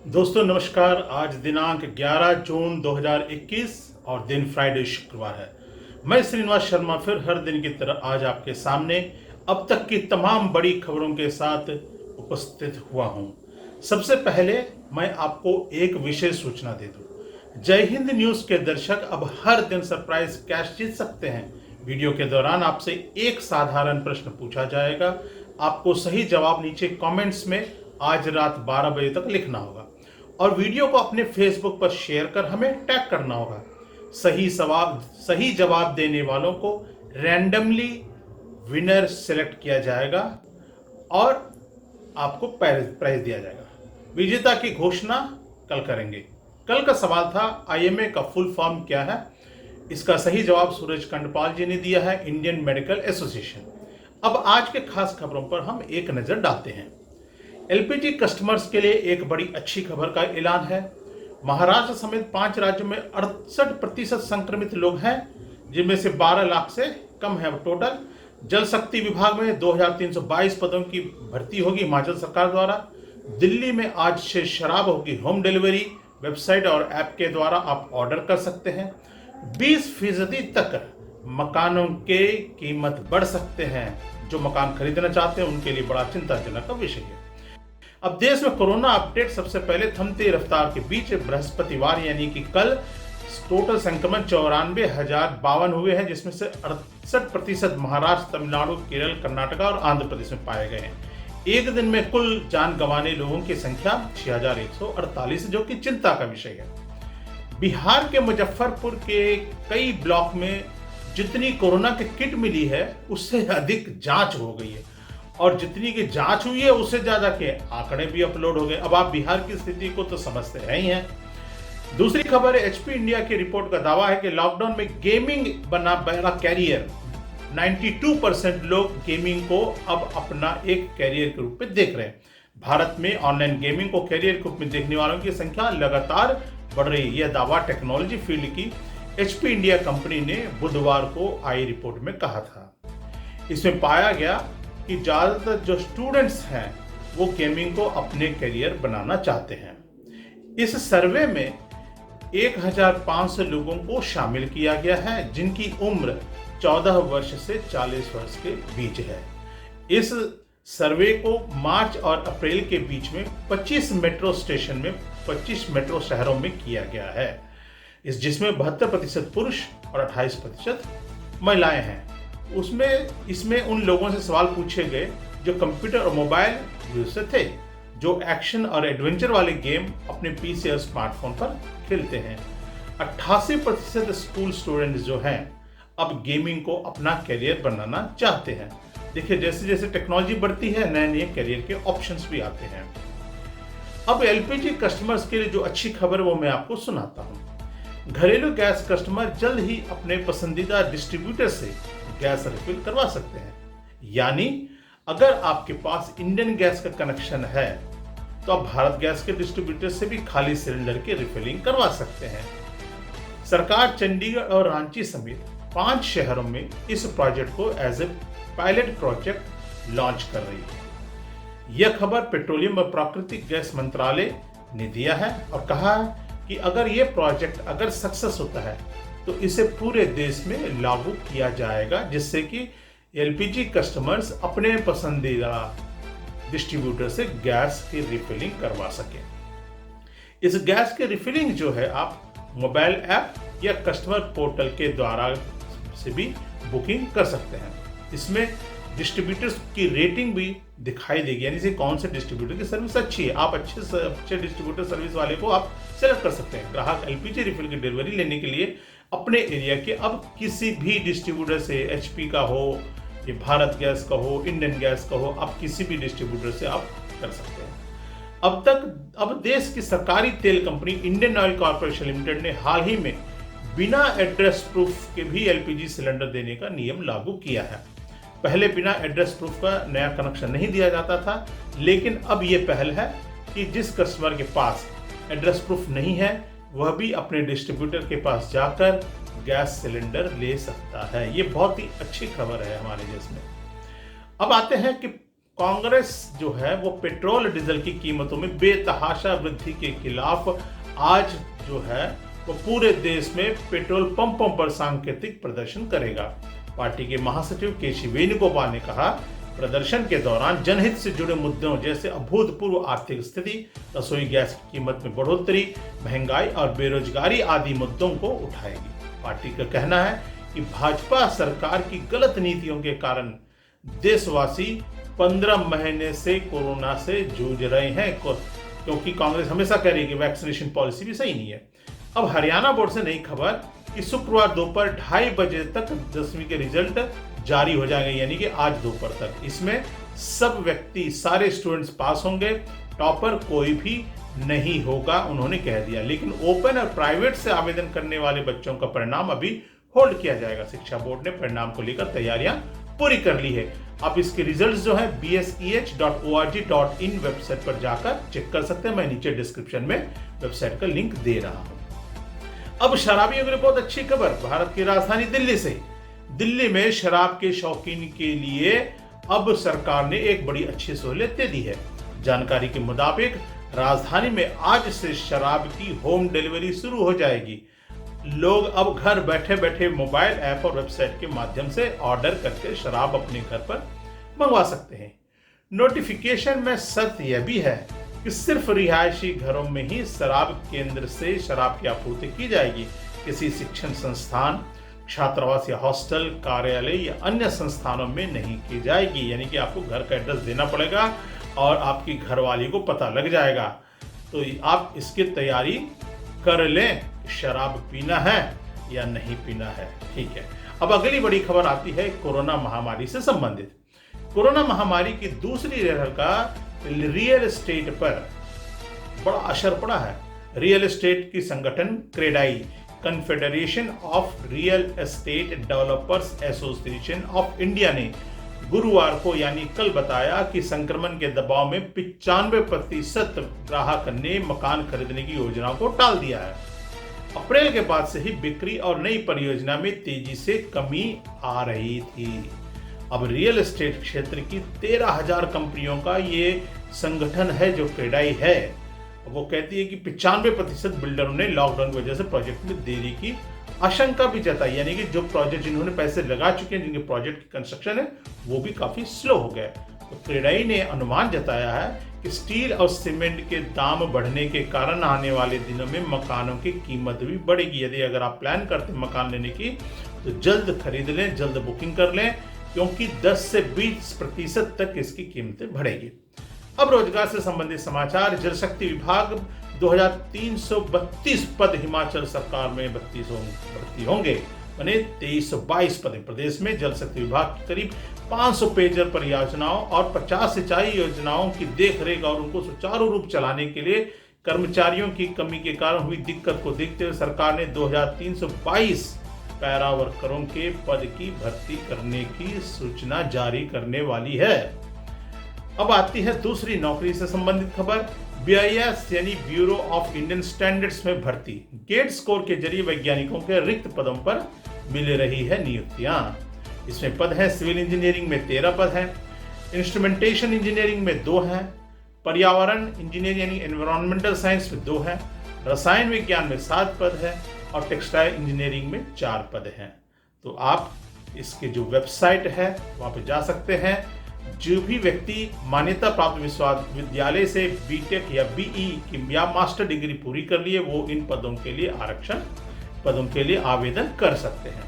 दोस्तों नमस्कार। आज दिनांक 11 जून 2021 और दिन फ्राइडे शुक्रवार है। मैं श्रीनिवास शर्मा फिर हर दिन की तरह आज आपके सामने अब तक की तमाम बड़ी खबरों के साथ उपस्थित हुआ हूं। सबसे पहले मैं आपको एक विशेष सूचना दे दूं। जय हिंद न्यूज़ के दर्शक अब हर दिन सरप्राइज कैश जीत सकते हैं। वीडियो के दौरान आपसे एक साधारण प्रश्न पूछा जाएगा। आपको सही जवाब नीचे कमेंट्स में आज रात 12 बजे तक लिखना होगा और वीडियो को अपने फेसबुक पर शेयर कर हमें टैग करना होगा। सही जवाब देने वालों को रैंडमली विनर सेलेक्ट किया जाएगा और आपको प्राइज दिया जाएगा। विजेता की घोषणा कल करेंगे। कल का सवाल था आईएमए का फुल फॉर्म क्या है। इसका सही जवाब सूरज कंडपाल जी ने दिया है, इंडियन मेडिकल एसोसिएशन। अब आज के खास खबरों पर हम एक नजर डालते हैं। एलपीजी कस्टमर्स के लिए एक बड़ी अच्छी खबर का ऐलान है। महाराष्ट्र समेत 5 राज्यों में 68% संक्रमित लोग हैं, जिनमें से 12 लाख से कम है टोटल। जल शक्ति विभाग में 2322 पदों की भर्ती होगी हिमाचल सरकार द्वारा। दिल्ली में आज से शराब होगी होम डिलीवरी। वेबसाइट और ऐप के द्वारा आप ऑर्डर कर सकते हैं। 20% तक मकानों के कीमत बढ़ सकते हैं। जो मकान खरीदना चाहते हैं उनके लिए बड़ा चिंताजनक का विषय है। अब देश में कोरोना अपडेट। सबसे पहले थमती रफ्तार के बीच बृहस्पतिवार यानी कि कल टोटल संक्रमण 94,052 हुए हैं, जिसमें से 68% महाराष्ट्र, तमिलनाडु, केरल, कर्नाटका और आंध्र प्रदेश में पाए गए हैं। एक दिन में कुल जान गंवाने लोगों की संख्या 6,148, जो कि चिंता का विषय है। बिहार के मुजफ्फरपुर के कई ब्लॉक में जितनी कोरोना की किट मिली है उससे अधिक जांच हो गई है और जितनी की जांच हुई है उससे ज्यादा के आंकड़े भी अपलोड हो गए। अब आप बिहार की स्थिति को तो समझते हैं ही हैं। दूसरी खबर है, एचपी इंडिया की रिपोर्ट का दावा है कि लॉकडाउन में गेमिंग बना बड़ा कैरियर। 92% लोग गेमिंग को अब अपना एक कैरियर के रूप में देख रहे हैं। भारत में ऑनलाइन गेमिंग को कैरियर के रूप में देखने वालों की संख्या लगातार बढ़ रही है। यह दावा टेक्नोलॉजी फील्ड की एचपी इंडिया कंपनी ने बुधवार को आई रिपोर्ट में कहा था। इसमें पाया गया कि ज्यादातर जो स्टूडेंट्स हैं वो गेमिंग को अपने करियर बनाना चाहते हैं। इस सर्वे में 1,500 लोगों को शामिल किया गया है, जिनकी उम्र 14 वर्ष से 40 वर्ष के बीच है। इस सर्वे को मार्च और अप्रैल के बीच में 25 मेट्रो स्टेशन में 25 मेट्रो शहरों में किया गया है, जिसमें 72% पुरुष और 28% महिलाएं हैं। इसमें उन लोगों से सवाल पूछे गए जो कंप्यूटर और मोबाइल यूज से थे, जो एक्शन और एडवेंचर वाले गेम अपने पीसी और स्मार्टफोन पर खेलते हैं। 88% स्कूल स्टूडेंट्स जो हैं अब गेमिंग को अपना करियर बनाना चाहते हैं। देखिए, जैसे जैसे टेक्नोलॉजी बढ़ती है नए नए करियर के ऑप्शंस भी आते हैं। अब एलपीजी कस्टमर्स के लिए जो अच्छी खबर वो मैं आपको सुनाता हूँ। घरेलू गैस कस्टमर जल्द ही अपने पसंदीदा डिस्ट्रीब्यूटर से गैस रिफिल करवा सकते हैं। यानी अगर आपके पास इंडियन गैस का कनेक्शन है तो आप भारत गैस के डिस्ट्रीब्यूटर से भी खाली सिलेंडर की रिफिलिंग करवा सकते हैं। सरकार चंडीगढ़ और रांची समेत 5 शहरों में इस प्रोजेक्ट को as a pilot project launch कर रही है। यह खबर पेट्रोलियम और प्राकृतिक गैस मंत्रालय ने दिया है और कहा है कि अगर यह प्रोजेक्ट अगर सक्सेस होता है तो इसे पूरे देश में लागू किया जाएगा, जिससे कि एलपीजी कस्टमर्स अपने पसंदीदा डिस्ट्रीब्यूटर से गैस की रिफिलिंग करवा सकें। इस गैस की रिफिलिंग जो है आप मोबाइल ऐप या कस्टमर पोर्टल के द्वारा से भी बुकिंग कर सकते हैं। इसमें डिस्ट्रीब्यूटर्स की रेटिंग भी दिखाई देगी, यानी से कौन से डिस्ट्रीब्यूटर की सर्विस अच्छी है। आप अच्छे डिस्ट्रीब्यूटर सर्विस वाले को आप सेलेक्ट कर सकते हैं। ग्राहक एलपीजी रिफिल की डिलीवरी लेने के लिए अपने एरिया के अब किसी भी डिस्ट्रीब्यूटर से, एचपी का हो, ये भारत गैस का हो, इंडियन गैस का हो, आप किसी भी डिस्ट्रीब्यूटर से आप कर सकते हैं। अब देश की सरकारी तेल company Indian oil corporation limited ने हाल ही में बिना एड्रेस प्रूफ के भी एलपीजी सिलेंडर देने का नियम लागू किया है। पहले बिना एड्रेस प्रूफ का नया कनेक्शन नहीं दिया जाता था, लेकिन अब यह पहल है कि जिस कस्टमर के पास एड्रेस प्रूफ नहीं है वह भी अपने डिस्ट्रीब्यूटर के पास जाकर गैस सिलेंडर ले सकता है। ये बहुत ही अच्छी खबर है हमारे देश में। अब आते हैं कि कांग्रेस जो है वो पेट्रोल डीजल की कीमतों में बेतहाशा वृद्धि के खिलाफ आज जो है वो पूरे देश में पेट्रोल पंपों पर सांकेतिक प्रदर्शन करेगा। पार्टी के महासचिव केसी वेणुगोपाल ने कहा, प्रदर्शन के दौरान जनहित से जुड़े मुद्दों जैसे अभूतपूर्व आर्थिक स्थिति, रसोई गैस की कीमत में बढ़ोतरी, महंगाई और बेरोजगारी आदि मुद्दों को उठाएगी। पार्टी का कहना है कि भाजपा सरकार की गलत नीतियों के कारण देशवासी 15 महीने से कोरोना से जूझ रहे हैं, क्योंकि कांग्रेस हमेशा कह रही है कि वैक्सीनेशन पॉलिसी भी सही नहीं है। अब हरियाणा बोर्ड से नई खबर कि शुक्रवार दोपहर 2:30 बजे तक 10वीं के रिजल्ट जारी हो जाएंगे, यानी कि आज दोपहर तक। इसमें सब व्यक्ति, सारे स्टूडेंट्स पास होंगे, टॉपर कोई भी नहीं होगा, उन्होंने कह दिया। लेकिन ओपन और प्राइवेट से आवेदन करने वाले बच्चों का परिणाम अभी होल्ड किया जाएगा। शिक्षा बोर्ड ने परिणाम को लेकर तैयारियां पूरी कर ली है। आप इसके रिजल्ट्स जो है bseh.org.in वेबसाइट पर जाकर चेक कर सकते हैं। मैं नीचे डिस्क्रिप्शन में वेबसाइट का लिंक दे रहा हूं। अब शराबियों के लिए बहुत अच्छी खबर भारत की राजधानी दिल्ली से। दिल्ली में शराब के शौकीन के लिए अब सरकार ने एक बड़ी अच्छी सहूलियत दे दी है। जानकारी के मुताबिक राजधानी में आज से शराब की होम डिलीवरी शुरू हो जाएगी। लोग अब घर बैठे बैठे मोबाइल ऐप और वेबसाइट के माध्यम से ऑर्डर करके शराब अपने घर पर मंगवा सकते हैं। नोटिफिकेशन में शर्त यह भी है कि सिर्फ रिहायशी घरों में ही शराब केंद्र से शराब की आपूर्ति की जाएगी। किसी शिक्षण संस्थान, छात्रावास या हॉस्टल, कार्यालय या अन्य संस्थानों में नहीं की जाएगी। यानी कि आपको घर का एड्रेस देना पड़ेगा और आपकी घरवाली को पता लग जाएगा। तो आप इसकी तैयारी कर लें, शराब पीना है या नहीं पीना है। ठीक है, अब अगली बड़ी खबर आती है कोरोना महामारी से संबंधित। कोरोना महामारी की दूसरी लहर का रियल एस्टेट पर बड़ा असर पड़ा है। रियल एस्टेट की संगठन CREDAI, confederation of real estate developers association of India ने गुरुवार को यानी कल बताया कि संक्रमण के दबाव में 95% ग्राहक ने मकान खरीदने की योजना को टाल दिया है। अप्रैल के बाद से ही बिक्री और नई परियोजना में तेजी से कमी आ रही थी। अब रियल एस्टेट क्षेत्र की 13,000 कंपनियों का ये संगठन है जो क्रेडाई है। वो कहती है कि 95% बिल्डरों ने लॉकडाउन की वजह से प्रोजेक्ट में देरी की आशंका भी जताई। यानी कि जो प्रोजेक्ट जिन्होंने पैसे लगा चुके हैं, जिनके प्रोजेक्ट की कंस्ट्रक्शन है, वो भी काफी स्लो हो गया। तो क्रेडाई ने अनुमान जताया है कि स्टील और सीमेंट के दाम बढ़ने के कारण आने वाले दिनों में मकानों की कीमत भी बढ़ेगी। यदि अगर आप प्लान करते हैं मकान लेने की तो जल्द खरीद लें, जल्द बुकिंग कर लें, क्योंकि 10 से 20% तक इसकी कीमतें बढ़ेगी। अब रोजगार से संबंधित समाचार। जल शक्ति विभाग 2332 पद हिमाचल सरकार में भर्ती होंगे, यानी 2322 पद। प्रदेश में जल शक्ति विभाग की करीब 500 पेयजल परियोजनाओं और 50 सिंचाई योजनाओं की देखरेख और उनको सुचारू रूप चलाने के लिए कर्मचारियों की कमी के कारण हुई दिक्कत को देखते हुए सरकार ने 2322 पैरा वर्करों के पद की भर्ती करने की सूचना जारी करने वाली है। अब आती है दूसरी नौकरी से संबंधित खबर। BIS यानी ब्यूरो ऑफ इंडियन स्टैंडर्ड्स में भर्ती। गेट स्कोर के जरिए वैज्ञानिकों के रिक्त पदों पर मिल रही है नियुक्तियां। इसमें पद है सिविल इंजीनियरिंग में 13 पद हैं, इंस्ट्रूमेंटेशन इंजीनियरिंग में 2 हैं, पर्यावरण इंजीनियरिंग यानी एनवायरमेंटल साइंस में 2 हैं, रसायन विज्ञान में 7 पद हैं और टेक्सटाइल इंजीनियरिंग में 4 पद हैं। तो आप इसके जो वेबसाइट है वहाँ पे जा सकते हैं। जो भी व्यक्ति मान्यता प्राप्त विश्वविद्यालय से बीटेक या BE की या मास्टर डिग्री पूरी कर लिए वो इन पदों के लिए पदों के लिए आवेदन कर सकते हैं।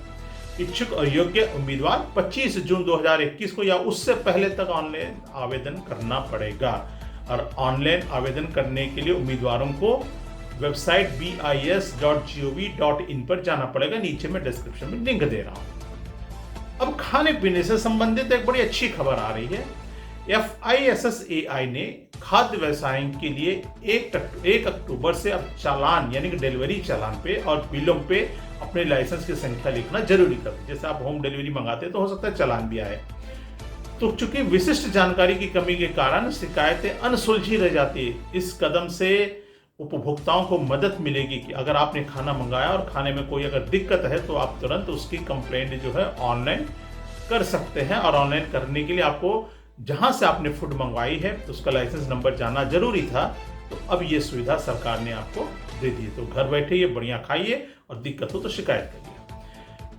इच्छुक और योग्य उम्मीदवार 25 जून 2021 को या उससे पहले तक ऑनलाइन आवेदन करना पड़ेगा। और ऑनलाइन आवेदन करने के लिए उम्मीदवारों को वेबसाइट bis.gov.in पर जाना पड़ेगा। नीचे मैं डिस्क्रिप्शन में लिंक दे रहा हूँ। अब खाने पीने से संबंधित एक बड़ी अच्छी खबर आ रही है। FISSAI ने खाद्य व्यवसाय के लिए 1 अक्टूबर से अब चालान यानी कि डिलीवरी चालान पे और बिलों पे अपने लाइसेंस की संख्या लिखना जरूरी कर दिया। जैसे आप होम डिलीवरी मंगाते हैं तो हो सकता है चालान भी आए। तो चूंकि विशिष्ट जानकारी की कमी के कारण शिकायतें अनसुलझी रह जाती है, इस कदम से उपभोक्ताओं को मदद मिलेगी कि अगर आपने खाना मंगाया और खाने में कोई अगर दिक्कत है तो आप तुरंत उसकी कंप्लेंट जो है ऑनलाइन कर सकते हैं। और ऑनलाइन करने के लिए आपको जहां से आपने फूड मंगवाई है तो उसका लाइसेंस नंबर जानना जरूरी था, तो अब ये सुविधा सरकार ने आपको दे दी। तो घर बैठे ये बढ़िया खाइए और दिक्कत हो तो शिकायत करिए।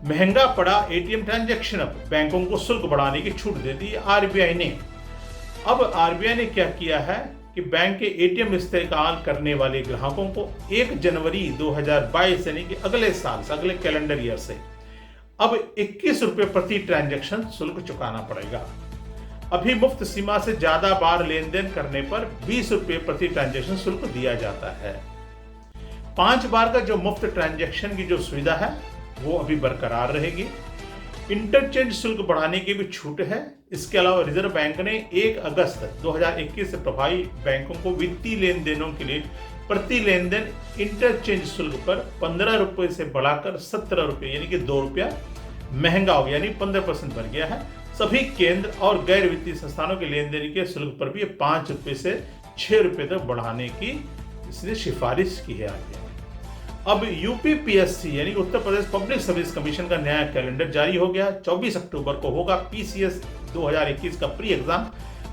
महंगा पड़ा एटीएम ट्रांजैक्शन, अब बैंकों को शुल्क बढ़ाने की छूट दे दी आरबीआई ने। अब आरबीआई ने क्या किया है कि बैंक के एटीएम इस्तेमाल करने वाले ग्राहकों को 1 जनवरी 2022 यानी कि अगले साल से, अगले कैलेंडर ईयर से अब 21 रुपये प्रति ट्रांजैक्शन शुल्क चुकाना पड़ेगा। अभी मुफ्त सीमा से ज्यादा बार लेन देन करने पर 20 रुपये प्रति ट्रांजैक्शन शुल्क दिया जाता है। 5 बार का जो मुफ्त ट्रांजैक्शन की जो सुविधा है वो अभी बरकरार रहेगी। इंटरचेंज शुल्क बढ़ाने की भी छूट है। इसके अलावा रिजर्व बैंक ने 1 अगस्त 2021 से प्रभावी बैंकों को वित्तीय लेन देनों के लिए प्रति लेन देन इंटरचेंज शुल्क पर 15 रुपये से बढ़ाकर 17 रुपये यानी कि 2 रुपया महंगा हो गया, यानी 15% बढ़ गया है। सभी केंद्र और गैर वित्तीय संस्थानों के लेन देन के शुल्क पर भी 5 रुपये से 6 रुपये तक बढ़ाने की इसने सिफारिश की है आगे। अब यूपीपीएससी यानी Uttar Pradesh public service commission का नया कैलेंडर जारी हो गया। 24 अक्टूबर को होगा पीसीएस 2021 का प्री एग्जाम।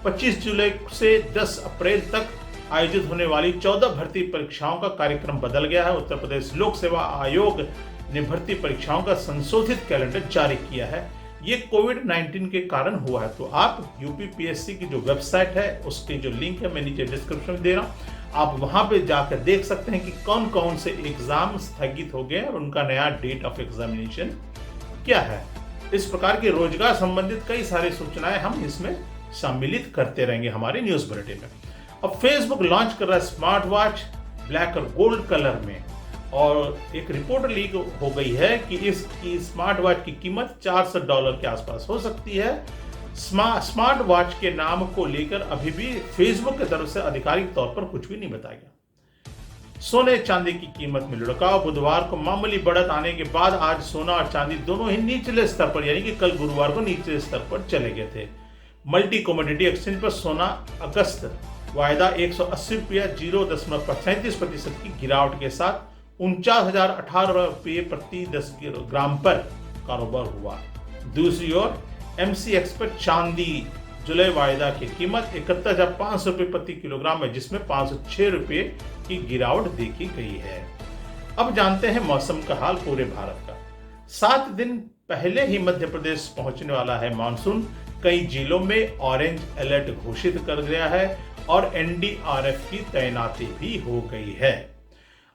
25 जुलाई से 10 अप्रैल तक आयोजित होने वाली 14 भर्ती परीक्षाओं का कार्यक्रम बदल गया है। उत्तर प्रदेश लोक सेवा आयोग ने भर्ती परीक्षाओं का संशोधित कैलेंडर जारी किया है। ये कोविड-19 के कारण हुआ है। तो आप यूपीपीएससी की जो वेबसाइट है उसकी जो लिंक है मैं नीचे डिस्क्रिप्शन में दे रहा हूँ, आप वहां पे जाकर देख सकते हैं कि कौन कौन से एग्जाम स्थगित हो गए और उनका नया डेट ऑफ एग्जामिनेशन क्या है। इस प्रकार की रोजगार संबंधित कई सारी सूचनाएं हम इसमें सम्मिलित करते रहेंगे हमारे न्यूज बुलेटिन में। अब फेसबुक लॉन्च कर रहा है स्मार्ट वॉच ब्लैक और गोल्ड कलर में, और एक रिपोर्ट लीक हो गई है कि इसकी स्मार्ट वॉच की कीमत $400 के आसपास हो सकती है। स्मार्ट वॉच के नाम को लेकर अभी भी फेसबुक की तरफ से आधिकारिक तौर पर कुछ भी नहीं बताया गया। सोने चांदी की कीमत में लुढ़काव। बुधवार को मामूली बढ़त आने के बाद आज सोना और चांदी दोनों ही निचले स्तर पर यानी कि कल गुरुवार को निचले स्तर पर चले गए थे। मल्टी कमोडिटी एक्सचेंज पर सोना अगस्त वायदा 180 रुपया 0.37% की गिरावट के साथ 49,018 रुपये प्रति 10 ग्राम पर कारोबार हुआ। दूसरी ओर एमसीएक्स पर चांदी जुलाई वायदा की कीमत 71,500 रुपये प्रति किलोग्राम है, जिसमें 506 रुपये की गिरावट देखी गई है। अब जानते हैं मौसम का हाल पूरे भारत का। 7 दिन पहले ही मध्य प्रदेश पहुंचने वाला है मानसून। कई जिलों में ऑरेंज अलर्ट घोषित कर दिया है और एनडीआरएफ की तैनाती भी हो गई है।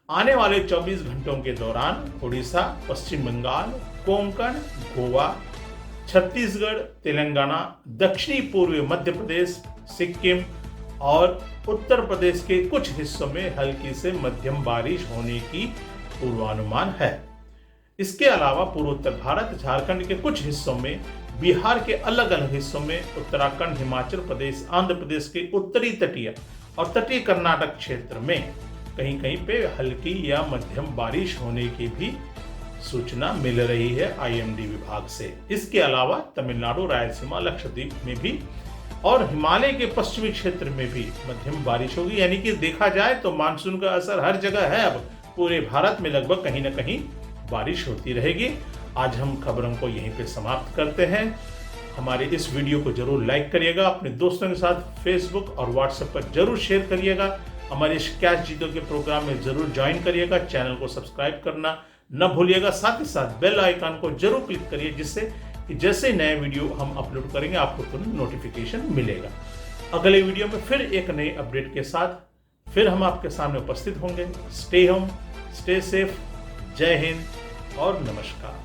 आने वाले 24 घंटों के दौरान उड़ीसा, पश्चिम बंगाल, कोंकण, गोवा, छत्तीसगढ़, तेलंगाना, दक्षिणी पूर्वी मध्य प्रदेश, सिक्किम और उत्तर प्रदेश के कुछ हिस्सों में हल्की से मध्यम बारिश होने की पूर्वानुमान है। इसके अलावा पूर्वोत्तर भारत, झारखंड के कुछ हिस्सों में, बिहार के अलग अलग हिस्सों में, उत्तराखंड, हिमाचल प्रदेश, आंध्र प्रदेश के उत्तरी तटीय और तटीय कर्नाटक क्षेत्र में कहीं कहीं पे हल्की या मध्यम बारिश होने की भी सूचना मिल रही है आईएमडी विभाग से। इसके अलावा तमिलनाडु, रायलसीमा, लक्षद्वीप में भी और हिमालय के पश्चिमी क्षेत्र में भी मध्यम बारिश होगी। यानी कि देखा जाए तो मानसून का असर हर जगह है। अब पूरे भारत में लगभग कहीं ना कहीं बारिश होती रहेगी। आज हम खबरों को यहीं पे समाप्त करते हैं। हमारे इस वीडियो को जरूर लाइक करिएगा, अपने दोस्तों के साथ फेसबुक और व्हाट्सएप पर जरूर शेयर करिएगा। हमारे इस कैच जीतो के प्रोग्राम में जरूर ज्वाइन करिएगा। चैनल को सब्सक्राइब करना न भूलिएगा। साथ ही साथ बेल आइकन को जरूर क्लिक करिए, जिससे कि जैसे नए वीडियो हम अपलोड करेंगे आपको तुरंत नोटिफिकेशन मिलेगा। अगले वीडियो में फिर एक नए अपडेट के साथ फिर हम आपके सामने उपस्थित होंगे। Stay home, stay safe. जय हिंद और नमस्कार।